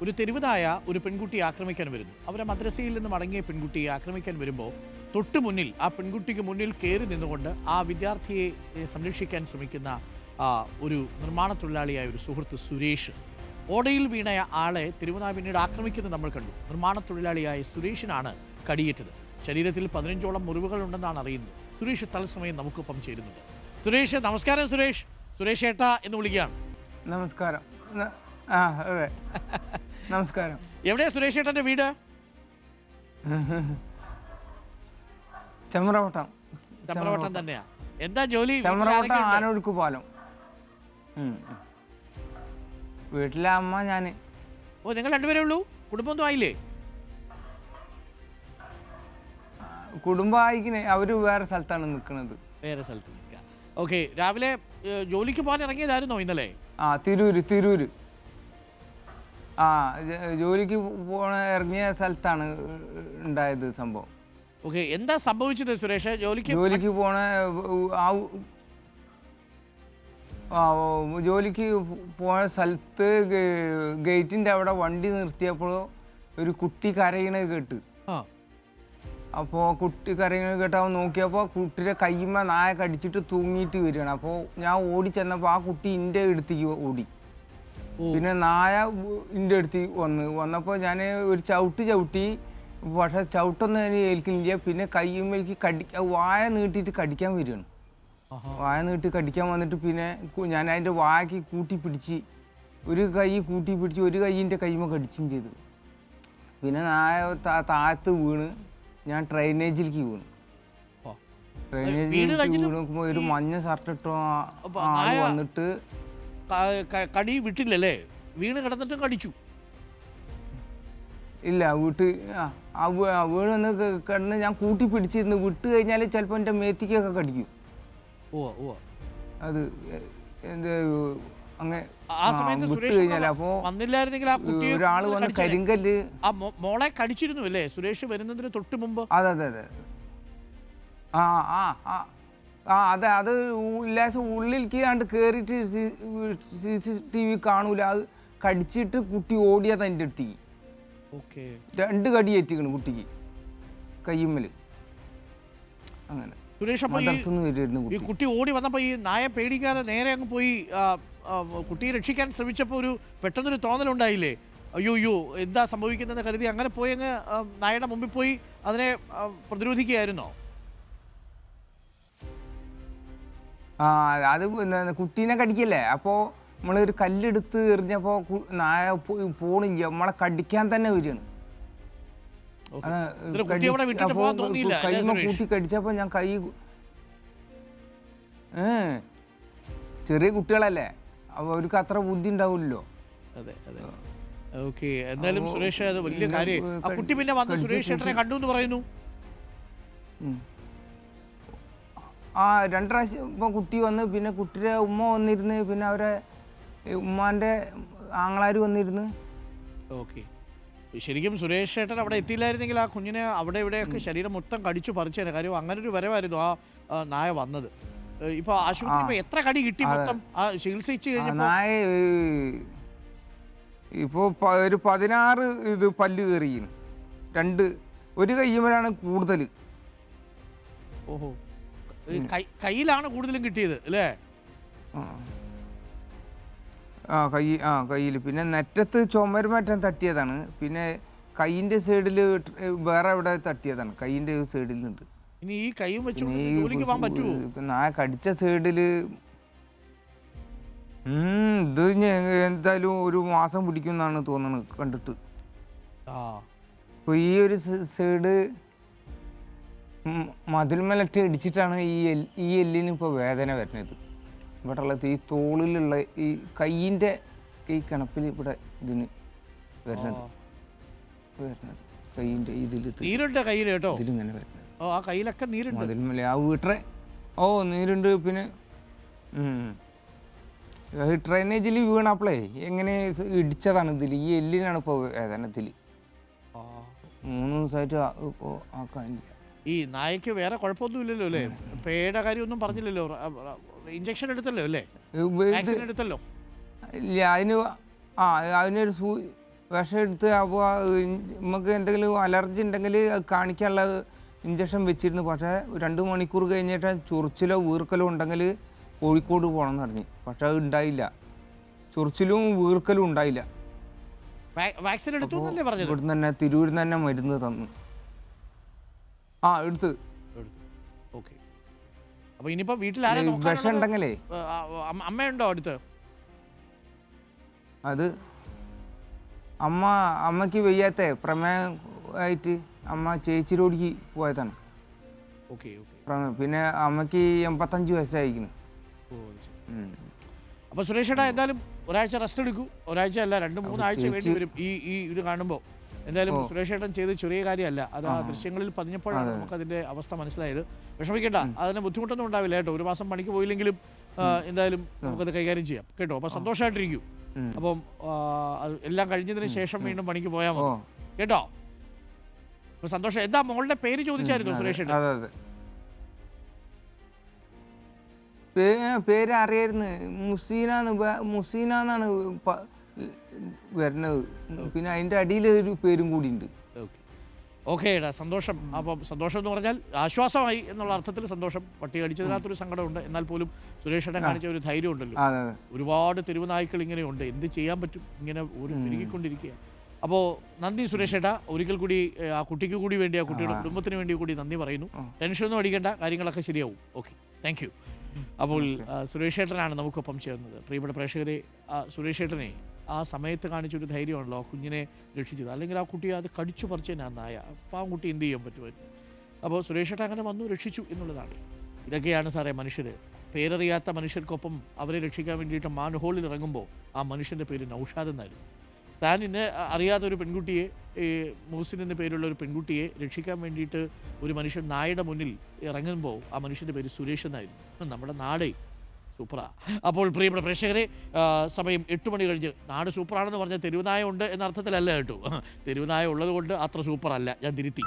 ഒരു തെരുവുനായ ഒരു പെൺകുട്ടിയെ ആക്രമിക്കാൻ വരുന്നു. അവരെ മദ്രസയിൽ നിന്ന് മടങ്ങിയ പെൺകുട്ടിയെ ആക്രമിക്കാൻ വരുമ്പോൾ തൊട്ടു മുന്നിൽ ആ പെൺകുട്ടിക്ക് മുന്നിൽ കയറി നിന്നുകൊണ്ട് ആ വിദ്യാർത്ഥിയെ സംരക്ഷിക്കാൻ ശ്രമിക്കുന്ന ഒരു നിർമ്മാണ തൊഴിലാളിയായ ഒരു സുഹൃത്ത് സുരേഷ്. ഓടയിൽ വീണ ആളെ തെരുവുനായ പിന്നീട് ആക്രമിക്കുന്നത് നമ്മൾ കണ്ടു. നിർമ്മാണ തൊഴിലാളിയായ സുരേഷിനാണ് കടിയേറ്റത്. ശരീരത്തിൽ 15ഓളം മുറിവുകൾ ഉണ്ടെന്നാണ് അറിയുന്നത്. സുരേഷ് തത്സമയം നമുക്കൊപ്പം ചേരുന്നുണ്ട്. സുരേഷ്, നമസ്കാരം. സുരേഷ് ഏട്ടാ എന്ന് വിളിക്കുകയാണ്. നമസ്കാരം. അതെ, നമസ്കാരം. എവിടെയാ സുരേഷ് ഏട്ടൻ്റെ വീട്? ചമ്രവട്ടം. ചമ്രവട്ടം തന്നെയാ. എന്താ ജോലി? ചമ്രവട്ടം ആനൊഴുക്ക് പാലം. വീട്ടിലെ അമ്മ, ഞാന്. ഓ, നിങ്ങൾ രണ്ടുപേരേ ഉള്ളൂ? കുടുംബമൊന്നും ആയില്ലേ? കുടുംബമായിക്കിന് അവര് വേറെ സ്ഥലത്താണ് നിൽക്കുന്നത്. വേറെ സ്ഥലത്ത് നിൽക്കുക. ഓക്കെ. രാവിലെ ജോലിക്ക് പോകാൻ ഇറങ്ങിയതായിരുന്നോ ഇന്നലെ? തിരൂര്. ജോലിക്ക് ഇറങ്ങിയ സ്ഥലത്താണ് ഉണ്ടായത് സംഭവം. ഓക്കെ. എന്താ സംഭവിച്ചത് സുരേഷ്? ജോലിക്ക് പോണ സ്ഥലത്ത് ഗേറ്റിൻ്റെ അവിടെ വണ്ടി നിർത്തിയപ്പോൾ ഒരു കുട്ടി കരയണത് കേട്ട്. അപ്പോൾ കുട്ടി കരയണത് കേട്ട് അവൻ നോക്കിയപ്പോൾ കുട്ടിയുടെ കയ്യുമ്മ നായ കടിച്ചിട്ട് തൂങ്ങിയിട്ട് വരികയാണ്. അപ്പോൾ ഞാൻ ഓടി ചെന്നപ്പോൾ ആ കുട്ടി എൻ്റെ അടുത്തേക്ക് ഓടി. പിന്നെ നായ എൻ്റെ അടുത്തേക്ക് വന്നപ്പോൾ ഞാൻ ഒരു ചവിട്ടി. പക്ഷേ ചവിട്ടൊന്നും എനിക്ക് ഏൽക്കുന്നില്ല. പിന്നെ കയ്യുമ്മേലേക്ക് വായ നീട്ടിയിട്ട് കടിക്കാൻ വരികയാണ്. വായ നീട്ടി കടിക്കാൻ വന്നിട്ട് പിന്നെ ഞാൻ അതിൻ്റെ വായക്ക് കൂട്ടിപ്പിടിച്ച് ഒരു കൈ കൂട്ടിപ്പിടിച്ച് ഒരു കൈയിൻ്റെ കൈമ കടിച്ചും ചെയ്തു. പിന്നെ നായ താഴത്ത് വീണ് ഞാൻ ഡ്രെയിനേജിലേക്ക് വീണു. ഡ്രെയിനേജിലേക്ക് വീണ് നോക്കുമ്പോൾ ഒരു മഞ്ഞ ഷർട്ട് ഇട്ടോ ആള് വന്നിട്ട് കടി വിട്ടില്ലല്ലേ? വീണ് കിടന്നിട്ടും കടിച്ചു? ഇല്ല, വീണ് വന്ന് കിടന്ന് ഞാൻ കൂട്ടി പിടിച്ചിരുന്നു. വിട്ട് കഴിഞ്ഞാൽ ചിലപ്പോൾ എൻ്റെ മേത്തിക്കൊക്കെ കടിക്കും. അത് അങ്ങനെ വിട്ട് കഴിഞ്ഞാൽ അപ്പോൾ ഒരാൾ വന്ന് കരിങ്കല്ല് മോളെ കടിച്ചിരുന്നു അല്ലേ സുരേഷ് വരുന്നതിന് തൊട്ട് മുമ്പ്? അതെ. അതെ, അത് ലേശം ഉള്ളിലേക്ക് കണ്ട് കയറിയിട്ട് CCTV കാണൂല. അത് കടിച്ചിട്ട് കുട്ടി ഓടിയത് എൻ്റെ അടുത്തേക്ക്. 2 കടി ഏറ്റിക്കണ് കുട്ടിക്ക് കയ്യുമ്മൽ. അങ്ങനെ സുരേഷ്, ഈ കുട്ടി ഓടി വന്നപ്പോൾ ഈ നായ പേടിക്കാതെ നേരെ അങ്ങ് പോയി കുട്ടിയെ രക്ഷിക്കാൻ ശ്രമിച്ചപ്പോൾ ഒരു പെട്ടെന്നൊരു തോന്നലുണ്ടായില്ലേ? അയ്യോ എന്താ സംഭവിക്കുന്നതെന്ന് കരുതി അങ്ങനെ പോയി അങ്ങ് നായയുടെ മുമ്പിൽ പോയി അതിനെ പ്രതിരോധിക്കുകയായിരുന്നോ? അത് കുട്ടീനെ കടിക്കല്ലേ. അപ്പോൾ നമ്മളൊരു കല്ലെടുത്ത് എറിഞ്ഞപ്പോൾ നായ പോണില്ല, നമ്മളെ കടിക്കാൻ തന്നെ വരികയാണ്. കൈമ കൂട്ടി കടിച്ചപ്പോൾ ഞാൻ ചെറിയ കുട്ടികളല്ലേ, അവർക്ക് അത്ര ബുദ്ധി ഉണ്ടാവില്ലല്ലോ. ഓക്കെ. എന്തായാലും സുരേഷ് അത് വലിയ കാര്യം. ആ കുട്ടി പിന്നെ വന്ന് സുരേഷ് ചേട്ടനെ കണ്ടു എന്ന് പറയുന്നു. 2 പ്രാവശ്യം ഇപ്പോൾ കുട്ടി വന്ന്, പിന്നെ കുട്ടിയുടെ ഉമ്മ വന്നിരുന്ന്, പിന്നെ അവരെ ഉമ്മാൻ്റെ ആങ്ങളാർ വന്നിരുന്ന്. ഓക്കെ. ശരിക്കും സുരേഷ് ചേട്ടൻ അവിടെ എത്തിയില്ലായിരുന്നെങ്കിൽ ആ കുഞ്ഞിനെ അവിടെ ഇവിടെയൊക്കെ ശരീരം മൊത്തം കടിച്ചു പറിച്ചേനെ. കാര്യം അങ്ങനെ ഒരു വരവായിരുന്നു ആ നായ വന്നത്. ഇപ്പൊ ആശുപത്രി എത്ര കടി കിട്ടി മൊത്തം ചികിത്സിച്ചു കഴിഞ്ഞപ്പോൾ? നായ ഇപ്പോൾ ഒരു 16 ഇത് പല്ല് കയറിയിരുന്നു. 2 ഒരു കയ്യുമ്മലാണ് കൂടുതൽ. ഓഹോ, കയ്യിലാണ് കൂടുതലും കിട്ടിയത് അല്ലേ? കയ്യിൽ. പിന്നെ നെറ്റത്ത് ചുമരുമറ്റം തട്ടിയതാണ്. പിന്നെ കൈയിൻ്റെ സൈഡിൽ വേറെ എവിടെ തട്ടിയതാണ്. കൈയിൻ്റെ സൈഡിലുണ്ട്. ഇനി ഈ കൈയും വെച്ച് ജോലിക്ക് പോകാൻ പറ്റുമോ? നായ കടിച്ച സൈഡിൽ ഇത് എന്തായാലും 1 മാസം പിടിക്കുമെന്നാണ് തോന്നുന്നത് കണ്ടിട്ട്. അപ്പോൾ ഈ ഒരു സൈഡ് മതിൽമലറ്റ് ഇടിച്ചിട്ടാണ് ഈ എല്ലിന് ഇപ്പോൾ വേദന വരുന്നത്. ഇവിടെ ഉള്ളത് ഈ തോളിലുള്ള ഈ കയ്യിൻ്റെ ഈ കിണപ്പിൽ ഇവിടെ ഇതിന് വരുന്നത് കയ്യിൻ്റെ ഇതിലിങ്ങനെ വരുന്നത്. ആ കയ്യിലൊക്കെ നീരുണ്ട്. മതിൽമല ആ വീട്ടിലെ നീരുണ്ട്. പിന്നെ ഡ്രെയിനേജിൽ വീണപ്പോഴേ എങ്ങനെ ഇടിച്ചതാണ് ഇതിൽ. ഈ എല്ലിനാണ് ഇപ്പോൾ വേദനത്തിൽ. 3 ദിവസമായിട്ട് ഇപ്പോൾ ആക്കാനില്ല. ഈ നായക്ക് വേറെ കുഴപ്പമൊന്നുമില്ലല്ലോ അല്ലേ? പേയുടെ കാര്യമൊന്നും പറഞ്ഞില്ലല്ലോ? ഇഞ്ചക്ഷൻ എടുത്തല്ലോ അല്ലേ? വാക്സിൻ എടുത്തല്ലോ? ഇല്ല, അതിനൊരു വിഷം എടുത്ത് അപ്പോൾ നമുക്ക് എന്തെങ്കിലും അലർജി ഉണ്ടെങ്കിൽ കാണിക്കാനുള്ള ഇഞ്ചക്ഷൻ വെച്ചിരുന്നു. പക്ഷേ 2 മണിക്കൂർ കഴിഞ്ഞിട്ട് ചൊറിച്ചിലോ വീർക്കലോ ഉണ്ടെങ്കിൽ കോഴിക്കോട് പോകണമെന്ന് പറഞ്ഞു. പക്ഷെ അത് ഉണ്ടായില്ല, ചൊറിച്ചിലും വീർക്കലും ഉണ്ടായില്ല. വാക്സിൻ എടുത്തു എന്നല്ലേ പറഞ്ഞത്? ഇവിടുന്ന് തന്നെ തിരൂരിൽ തന്നെ മരുന്ന് തന്നു. എടുത്ത്. ഓക്കെ. അപ്പോൾ ഇനിയിപ്പോൾ വീട്ടിൽ വിഷം ഉണ്ടെങ്കിലേ അമ്മയുണ്ടോ അടുത്ത്? അത് അമ്മയ്ക്ക് വയ്യാത്ത പ്രമേയം ആയിട്ട് അമ്മ ചേച്ചിരോടിക്ക് പോയതാണ്. ഓക്കെ. പിന്നെ അമ്മയ്ക്ക് 85 വയസ്സായിരിക്കുന്നു. അപ്പോൾ സുരേഷ് ഏട്ടാ എന്തായാലും ഒരാഴ്ച റെസ്റ്റ് എടുക്കൂ. ഒരാഴ്ച അല്ല, 2-3 ആഴ്ച വേണ്ടി വരും. ഈ ഇത് കാണുമ്പോൾ എന്തായാലും സുരേഷ് ഏട്ടൻ ചെയ്ത് ചെറിയ കാര്യമല്ല. അത് ആ ദൃശ്യങ്ങളിൽ പതിഞ്ഞപ്പോഴാണ് നമുക്കതിൻ്റെ അവസ്ഥ മനസ്സിലായത്. വിഷമിക്കേണ്ട, അതിന് ബുദ്ധിമുട്ടൊന്നും ഉണ്ടാവില്ല കേട്ടോ. 1 മാസം പണിക്ക് പോയില്ലെങ്കിലും എന്തായാലും നമുക്കത് കൈകാര്യം ചെയ്യാം കേട്ടോ. അപ്പോൾ സന്തോഷമായിട്ടിരിക്കൂ. അപ്പം എല്ലാം കഴിഞ്ഞതിന് ശേഷം വീണ്ടും പണിക്ക് പോയാൽ മതി കേട്ടോ. അപ്പോൾ സന്തോഷം. എന്താ മോളുടെ പേര് ചോദിച്ചായിരുന്നു സുരേഷ് ഏട്ടൻ? പേര് അറിയായിരുന്നു, മുസീന എന്നാണ് വരുന്നത്. പിന്നെ അതിൻ്റെ അടിയിൽ ഒരു പേരും കൂടി ഉണ്ട്. ഓക്കെ ഏടാ, സന്തോഷം. അപ്പം സന്തോഷം എന്ന് പറഞ്ഞാൽ ആശ്വാസമായി എന്നുള്ള അർത്ഥത്തിൽ സന്തോഷം. പട്ടി കടിച്ചതിനകത്തൊരു സങ്കടമുണ്ട്. എന്നാൽ പോലും സുരേഷ് ഏട്ടൻ കാണിച്ച ഒരു ധൈര്യം ഉണ്ടല്ലോ. ഒരുപാട് തെരുവ് നായ്ക്കൾ ഇങ്ങനെയുണ്ട്, എന്ത് ചെയ്യാൻ പറ്റും, ഇങ്ങനെ ഒരു പെരുകിക്കൊണ്ടിരിക്കുക. അപ്പോൾ നന്ദി സുരേഷ് ഏട്ടാ. ഒരിക്കൽ കൂടി ആ കുട്ടിക്ക് കൂടി വേണ്ടി, ആ കുട്ടിയുടെ കുടുംബത്തിന് വേണ്ടി കൂടി നന്ദി പറയുന്നു. ടെൻഷനൊന്നും അടിക്കേണ്ട, കാര്യങ്ങളൊക്കെ ശരിയാവും. Okay, thank you. അപ്പോൾ സുരേഷ് ഏട്ടനാണ് നമുക്കൊപ്പം ചേർന്നത്. പ്രിയപ്പെട്ട പ്രേക്ഷകരെ, സുരേഷ് ഏട്ടനെ ആ സമയത്ത് കാണിച്ചൊരു ധൈര്യമാണല്ലോ ആ കുഞ്ഞിനെ രക്ഷിച്ചത്. അല്ലെങ്കിൽ ആ കുട്ടിയെ അത് കടിച്ചു പറിച്ചതിനാ നായ. അപ്പോൾ ആ കുട്ടി എന്ത് ചെയ്യാൻ പറ്റുമായിരുന്നു? അപ്പോൾ സുരേഷ് ഏട്ടൻ അങ്ങനെ വന്നു, രക്ഷിച്ചു എന്നുള്ളതാണ്. ഇതൊക്കെയാണ് സാറേ മനുഷ്യർ. പേരറിയാത്ത മനുഷ്യർക്കൊപ്പം അവരെ രക്ഷിക്കാൻ വേണ്ടിയിട്ട് മാൻ ഹോളിൽ ഇറങ്ങുമ്പോൾ ആ മനുഷ്യൻ്റെ പേര് നൗഷാദ് എന്നായിരുന്നു. താൻ ഇന്ന് അറിയാത്ത ഒരു പെൺകുട്ടിയെ, മൂസിൻ എന്ന പേരുള്ള ഒരു പെൺകുട്ടിയെ രക്ഷിക്കാൻ വേണ്ടിയിട്ട് ഒരു മനുഷ്യൻ നായയുടെ മുന്നിൽ ഇറങ്ങുമ്പോൾ ആ മനുഷ്യൻ്റെ പേര് സുരേഷ് എന്നായിരുന്നു. നമ്മുടെ നാടേ സൂപ്പറാ. അപ്പോൾ പ്രിയപ്പെട്ട പ്രേക്ഷകരെ, സമയം 8 മണി കഴിഞ്ഞ്. നാട് സൂപ്പറാണെന്ന് പറഞ്ഞാൽ തെരുവുനായ ഉണ്ട് എന്ന അർത്ഥത്തിലല്ല കേട്ടോ. തെരുവുനായ ഉള്ളത് കൊണ്ട് അത്ര സൂപ്പറല്ല, ഞാൻ തിരുത്തി.